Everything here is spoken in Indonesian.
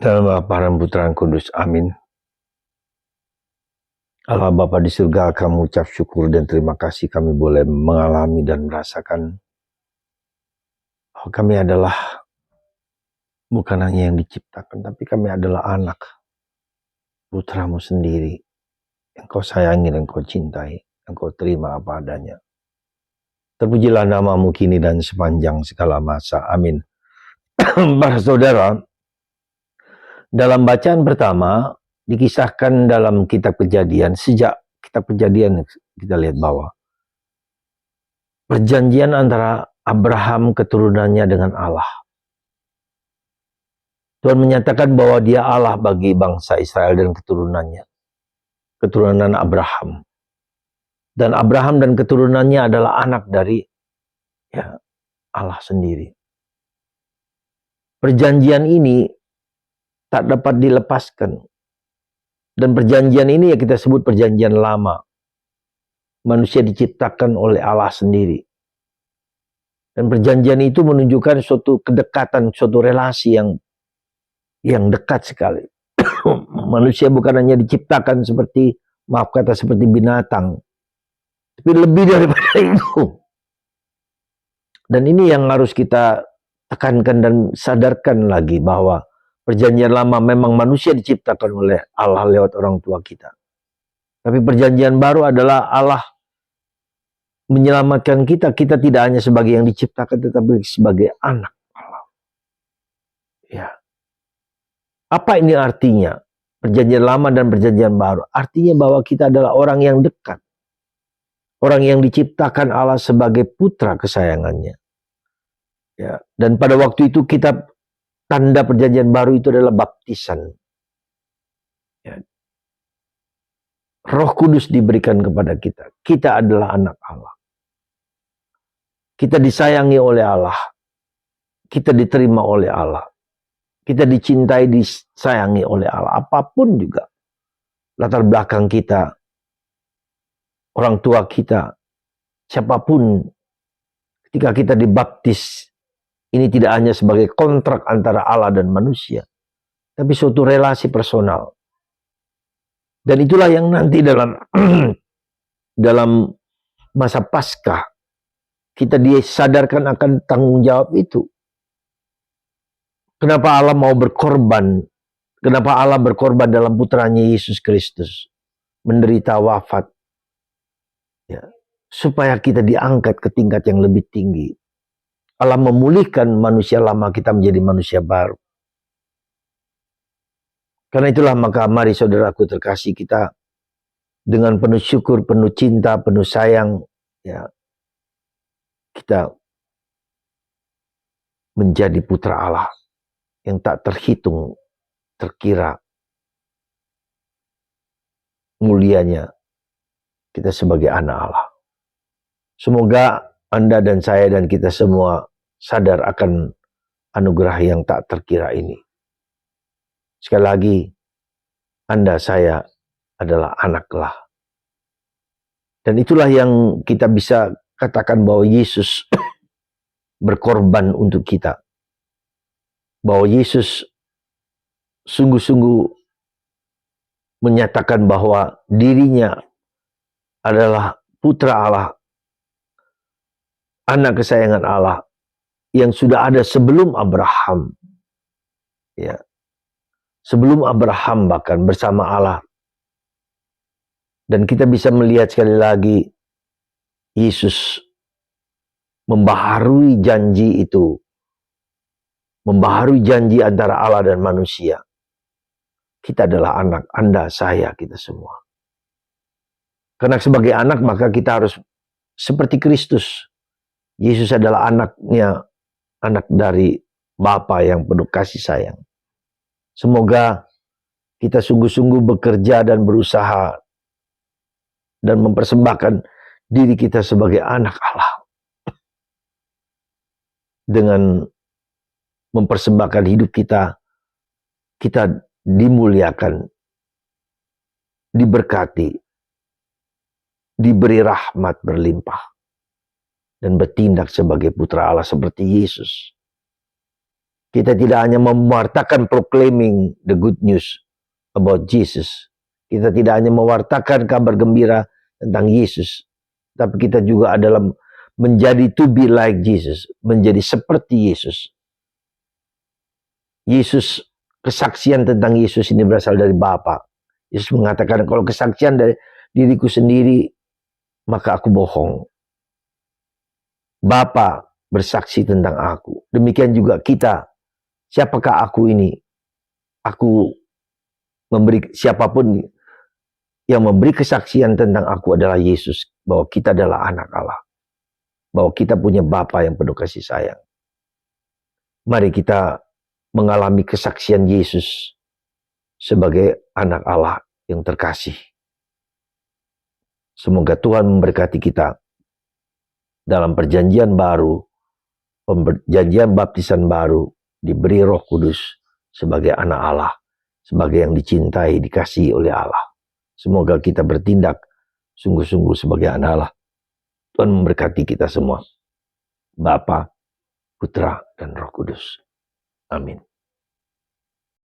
Dalam Bapa dan Putra dan Kudus. Amin. Allah Bapa di surga, kami ucap syukur dan terima kasih kami boleh mengalami dan merasakan bahwa kami adalah bukan hanya yang diciptakan, tapi kami adalah anak putramu sendiri yang kau sayangi dan kau cintai, yang kau terima apa adanya. Terpujilah namamu kini dan sepanjang segala masa. Amin. Para saudara, dalam bacaan pertama dikisahkan dalam kitab Kejadian. Sejak kitab Kejadian kita lihat bahwa perjanjian antara Abraham keturunannya dengan Allah. Tuhan menyatakan bahwa dia Allah bagi bangsa Israel dan keturunannya. Keturunan Abraham. Dan Abraham dan keturunannya adalah anak dari Allah sendiri. Perjanjian ini tak dapat dilepaskan. Dan perjanjian ini ya kita sebut perjanjian lama. Manusia diciptakan oleh Allah sendiri. Dan perjanjian itu menunjukkan suatu kedekatan, suatu relasi yang dekat sekali. Manusia bukan hanya diciptakan seperti, maaf kata, seperti binatang. Tapi lebih daripada itu. Dan ini yang harus kita tekankan dan sadarkan lagi bahwa perjanjian lama memang manusia diciptakan oleh Allah lewat orang tua kita. Tapi perjanjian baru adalah Allah menyelamatkan kita. Kita tidak hanya sebagai yang diciptakan, tetapi sebagai anak Allah. Ya. Apa ini artinya? Perjanjian lama dan perjanjian baru. Artinya bahwa kita adalah orang yang dekat. Orang yang diciptakan Allah sebagai putra kesayangannya. Ya. Dan pada waktu itu kita, tanda perjanjian baru itu adalah baptisan. Ya. Roh Kudus diberikan kepada kita. Kita adalah anak Allah. Kita disayangi oleh Allah. Kita diterima oleh Allah. Kita dicintai, disayangi oleh Allah. Apapun juga latar belakang kita, orang tua kita, siapapun, ketika kita dibaptis, ini tidak hanya sebagai kontrak antara Allah dan manusia, tapi suatu relasi personal. Dan itulah yang nanti dalam masa Paskah kita disadarkan akan tanggung jawab itu. Kenapa Allah mau berkorban? Kenapa Allah berkorban dalam putranya Yesus Kristus? Menderita wafat. Ya, supaya kita diangkat ke tingkat yang lebih tinggi. Allah memulihkan manusia lama kita menjadi manusia baru. Karena itulah maka mari saudaraku terkasih, kita dengan penuh syukur, penuh cinta, penuh sayang, ya, kita menjadi putra Allah yang tak terhitung, terkira mulianya kita sebagai anak Allah. Semoga Anda dan saya dan kita semua sadar akan anugerah yang tak terkira ini. Sekali lagi, Anda, saya adalah anak Allah. Dan itulah yang kita bisa katakan bahwa Yesus berkorban untuk kita. Bahwa Yesus sungguh-sungguh menyatakan bahwa dirinya adalah putra Allah, anak kesayangan Allah, yang sudah ada sebelum Abraham. Ya. Sebelum Abraham bahkan bersama Allah. Dan kita bisa melihat sekali lagi Yesus membaharui janji itu. Membaharui janji antara Allah dan manusia. Kita adalah anak, Anda, saya, kita semua. Karena sebagai anak maka kita harus seperti Kristus. Yesus adalah anaknya, anak dari Bapa yang penuh kasih sayang. Semoga kita sungguh-sungguh bekerja dan berusaha dan mempersembahkan diri kita sebagai anak Allah. Dengan mempersembahkan hidup kita, kita dimuliakan, diberkati, diberi rahmat berlimpah, dan bertindak sebagai putra Allah seperti Yesus. Kita tidak hanya mewartakan proclaiming the good news about Jesus. Kita tidak hanya mewartakan kabar gembira tentang Yesus, tapi kita juga adalah menjadi to be like Jesus, menjadi seperti Yesus. Yesus, kesaksian tentang Yesus ini berasal dari Bapa. Yesus mengatakan, kalau kesaksian dari diriku sendiri, maka aku bohong. Bapa bersaksi tentang aku. Demikian juga kita. Siapakah aku ini? Aku memberi, siapapun yang memberi kesaksian tentang aku adalah Yesus. Bahwa kita adalah anak Allah. Bahwa kita punya Bapa yang penuh kasih sayang. Mari kita mengalami kesaksian Yesus sebagai anak Allah yang terkasih. Semoga Tuhan memberkati kita dalam perjanjian baru, perjanjian baptisan baru, diberi Roh Kudus sebagai anak Allah, sebagai yang dicintai, dikasihi oleh Allah. Semoga kita bertindak sungguh-sungguh sebagai anak Allah. Tuhan memberkati kita semua. Bapa, Putra, dan Roh Kudus. Amin.